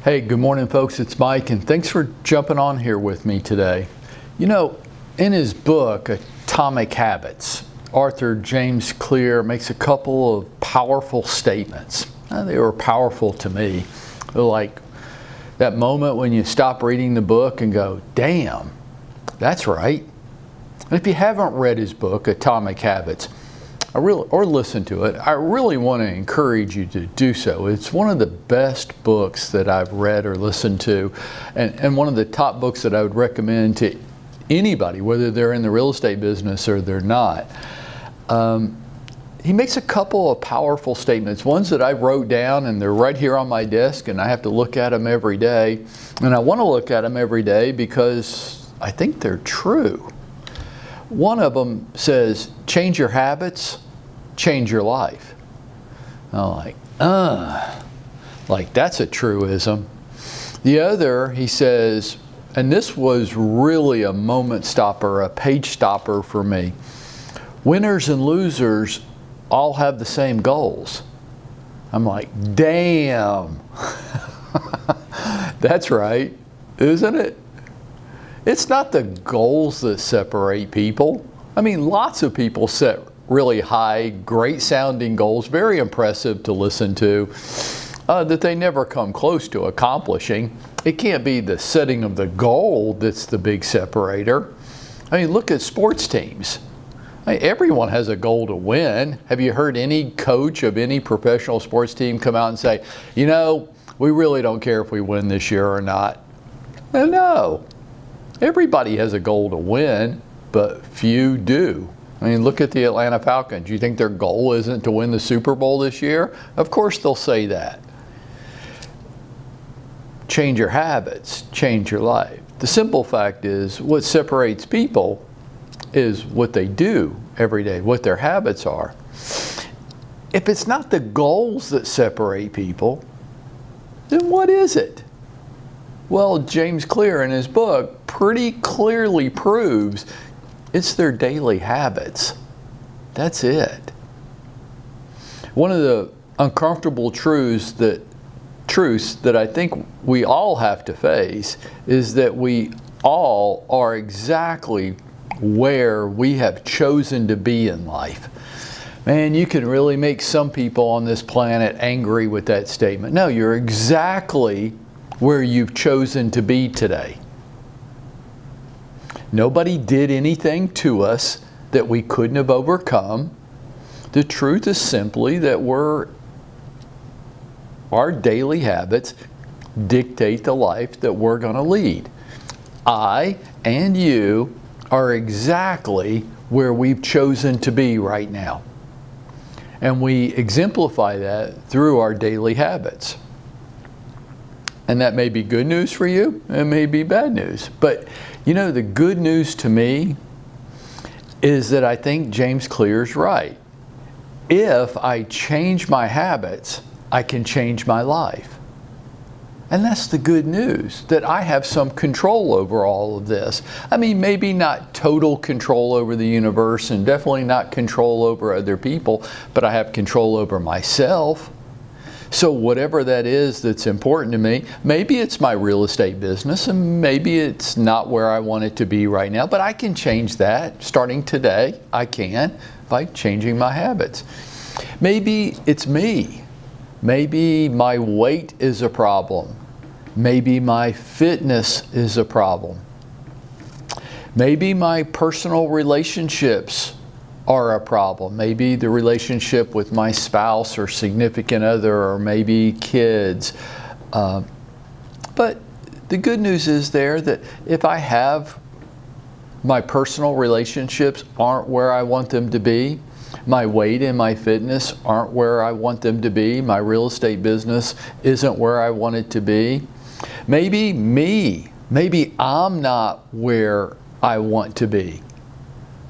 Hey, good morning, folks. It's Mike, and thanks for jumping on here with me today. You know, in his book, Atomic Habits, author James Cleary makes a couple of powerful statements. They were powerful to me. They're like that moment when you stop reading the book and go, damn, that's right. And if you haven't read his book, Atomic Habits, or listen to it, I really want to encourage you to do so. It's one of the best books that I've read or listened to, and one of the top books that I would recommend to anybody, whether they're in the real estate business or they're not. He makes a couple of powerful statements, ones that I wrote down, and they're right here on my desk, and I have to look at them every day. And I want to look at them every day because I think they're true. One of them says, change your habits, change your life. I'm like that's a truism. The other, he says, and this was really a moment stopper, a page stopper for me. Winners and losers all have the same goals. I'm like, damn. That's right, isn't it? It's not the goals that separate people. I mean, lots of people set really high, great sounding goals, very impressive to listen to, that they never come close to accomplishing. It can't be the setting of the goal that's the big separator. I mean, look at sports teams. I mean, everyone has a goal to win. Have you heard any coach of any professional sports team come out and say, you know, we really don't care if we win this year or not? No. Everybody has a goal to win, but few do. I mean, look at the Atlanta Falcons. You think their goal isn't to win the Super Bowl this year? Of course they'll say that. Change your habits, change your life. The simple fact is, what separates people is what they do every day, what their habits are. If it's not the goals that separate people, then what is it? Well, James Cleary in his book pretty clearly proves it's their daily habits. That's it. One of the uncomfortable truths that I think we all have to face is that we all are exactly where we have chosen to be in life. Man, you can really make some people on this planet angry with that statement. No, you're exactly where you've chosen to be today. Nobody did anything to us that we couldn't have overcome. The truth is simply that our daily habits dictate the life that we're going to lead. I and you are exactly where we've chosen to be right now. And we exemplify that through our daily habits. And that may be good news for you, it may be bad news. But you know, the good news to me is that I think James Cleary's right. If I change my habits, I can change my life. And that's the good news, that I have some control over all of this. I mean, maybe not total control over the universe and definitely not control over other people, but I have control over myself. So whatever that is that's important to me, maybe it's my real estate business and maybe it's not where I want it to be right now, but I can change that starting today. I can by changing my habits. Maybe it's me. Maybe my weight is a problem. Maybe my fitness is a problem. Maybe my personal relationships are a problem. Maybe the relationship with my spouse or significant other, or maybe kids. But the good news is there that if I have my personal relationships aren't where I want them to be, my weight and my fitness aren't where I want them to be, my real estate business isn't where I want it to be, maybe I'm not where I want to be.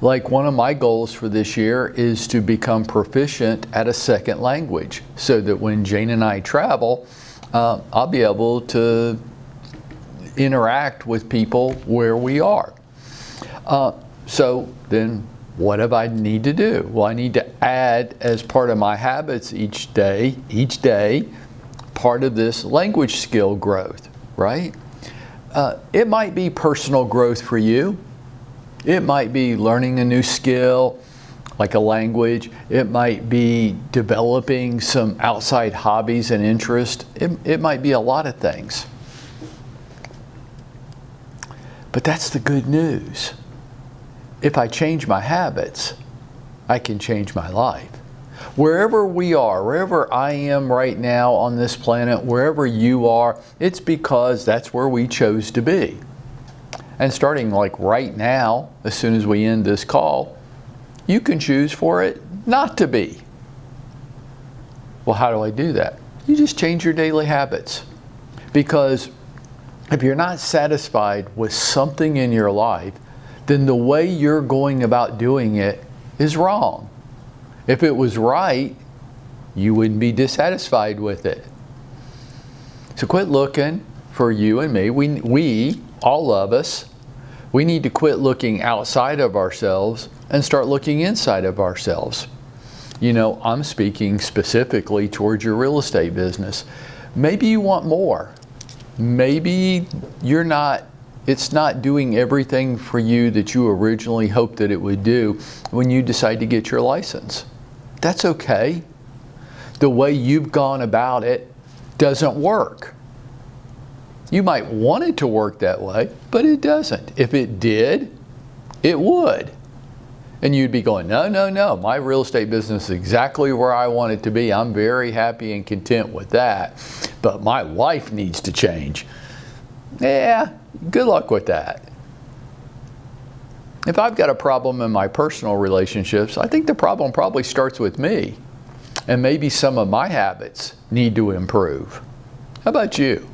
Like, one of my goals for this year is to become proficient at a second language so that when Jane and I travel, I'll be able to interact with people where we are. So then what do I need to do? Well, I need to add as part of my habits each day, part of this language skill growth, right? It might be personal growth for you. It might be learning a new skill, like a language. It might be developing some outside hobbies and interests. It might be a lot of things. But that's the good news. If I change my habits, I can change my life. Wherever we are, wherever I am right now on this planet, wherever you are, it's because that's where we chose to be. And starting like right now, as soon as we end this call, you can choose for it not to be. Well, how do I do that? You just change your daily habits. Because if you're not satisfied with something in your life, then the way you're going about doing it is wrong. If it was right, you wouldn't be dissatisfied with it. So quit looking for you and me. We, all of us, we need to quit looking outside of ourselves and start looking inside of ourselves. You know, I'm speaking specifically towards your real estate business. Maybe you want more. Maybe it's not doing everything for you that you originally hoped that it would do when you decide to get your license. That's okay. The way you've gone about it doesn't work. You might want it to work that way, but it doesn't. If it did, it would. And you'd be going, no, my real estate business is exactly where I want it to be. I'm very happy and content with that. But my life needs to change. Yeah, good luck with that. If I've got a problem in my personal relationships, I think the problem probably starts with me. And maybe some of my habits need to improve. How about you?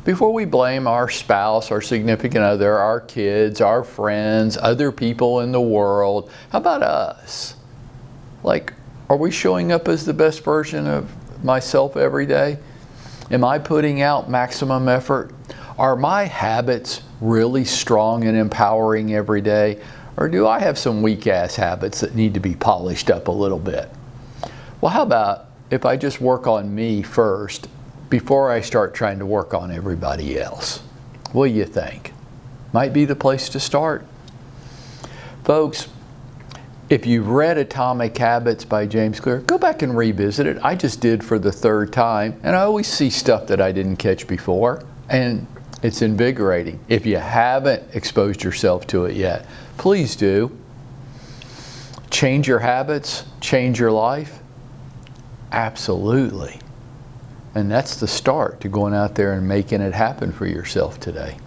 Before we blame our spouse, our significant other, our kids, our friends, other people in the world, how about us? Like, are we showing up as the best version of myself every day? Am I putting out maximum effort? Are my habits really strong and empowering every day? Or do I have some weak-ass habits that need to be polished up a little bit? Well, how about if I just work on me first before I start trying to work on everybody else? What do you think? Might be the place to start. Folks, if you've read Atomic Habits by James Cleary, go back and revisit it. I just did for the third time, and I always see stuff that I didn't catch before, and it's invigorating. If you haven't exposed yourself to it yet, please do. Change your habits, change your life. Absolutely. And that's the start to going out there and making it happen for yourself today.